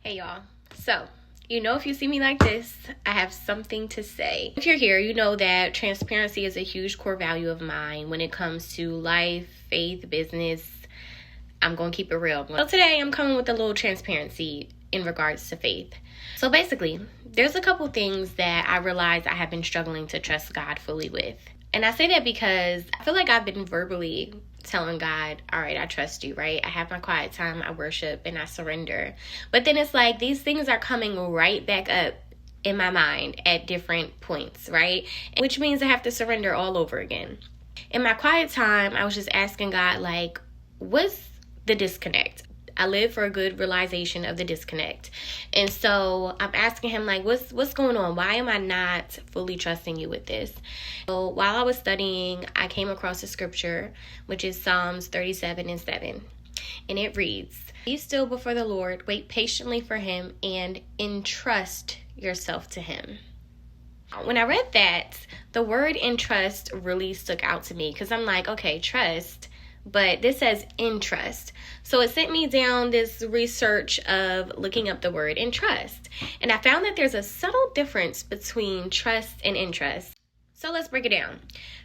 Hey y'all. So, if you see me like this, I have something to say. If you're here, you know that transparency is a huge core value of mine when it comes to life, faith, business. I'm going to keep it real. So today I'm coming with a little transparency in regards to faith. So basically, there's a couple things that I realize I have been struggling to trust God fully with. And I say that because I feel like I've been verbally telling God, all right, I trust you, right? I have my quiet time, I worship, and I surrender. But then it's like these things are coming right back up in my mind at different points, right? Which means I have to surrender all over again. In my quiet time, I was just asking God, like, what's the disconnect? I live for a good realization of the disconnect. And so I'm asking him, like, what's going on? Why am I not fully trusting you with this? So while I was studying, I came across a scripture, which is Psalms 37:7. And it reads, "Be still before the Lord, wait patiently for him, and entrust yourself to him." When I read that, the word entrust really stuck out to me because I'm like, okay, trust. But this says entrust. So it sent me down this research of looking up the word entrust. And I found that there's a subtle difference between trust and entrust. So let's break it down.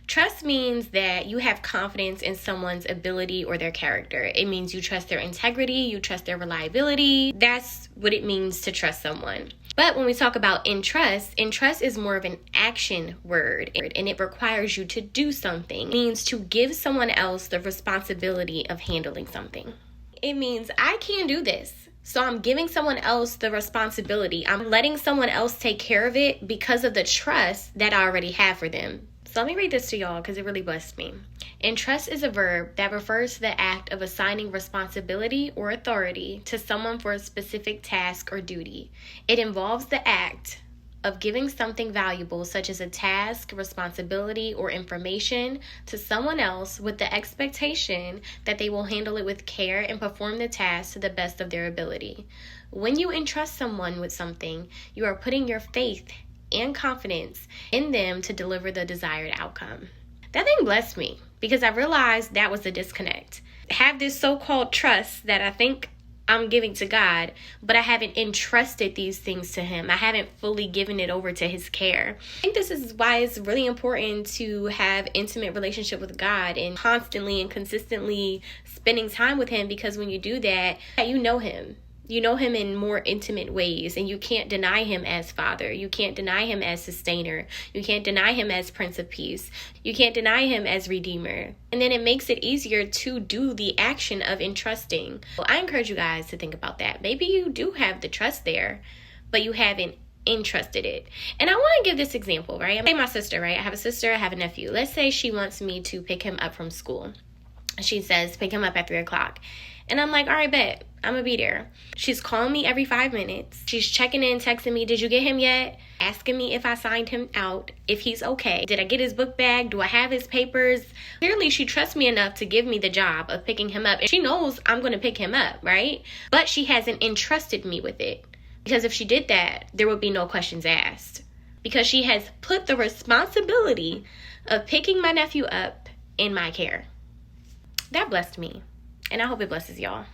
Trust means that you have confidence in someone's ability or their character. It means you trust their integrity, you trust their reliability. That's what it means to trust someone. But when we talk about entrust is more of an action word, and it requires you to do something. It means to give someone else the responsibility of handling something. It means I can't do this, so I'm giving someone else the responsibility. I'm letting someone else take care of it because of the trust that I already have for them. So let me read this to y'all because it really blessed me. Entrust is a verb that refers to the act of assigning responsibility or authority to someone for a specific task or duty. It involves the act of giving something valuable, such as a task, responsibility, or information, to someone else with the expectation that they will handle it with care and perform the task to the best of their ability. When you entrust someone with something, you are putting your faith and confidence in them to deliver the desired outcome. That thing blessed me because I realized that was the disconnect. I have this so-called trust that I think I'm giving to God, but I haven't entrusted these things to him. I haven't fully given it over to his care. I think this is why it's really important to have intimate relationship with God and constantly and consistently spending time with him, because when you do that, you know him. You know him in more intimate ways, and you can't deny him as Father. You can't deny him as Sustainer. You can't deny him as Prince of Peace. You can't deny him as Redeemer. And then it makes it easier to do the action of entrusting. Well, I encourage you guys to think about that. Maybe you do have the trust there, but you haven't entrusted it. And I want to give this example, right? My sister, right? I have a sister, I have a nephew. Let's say she wants me to pick him up from school. She says, pick him up at 3:00. And I'm like, all right, bet. I'm going to be there. She's calling me every 5 minutes. She's checking in, texting me, did you get him yet? Asking me if I signed him out, if he's okay. Did I get his book bag? Do I have his papers? Clearly, she trusts me enough to give me the job of picking him up. And she knows I'm going to pick him up, right? But she hasn't entrusted me with it. Because if she did that, there would be no questions asked. Because she has put the responsibility of picking my nephew up in my care. That blessed me. And I hope it blesses y'all.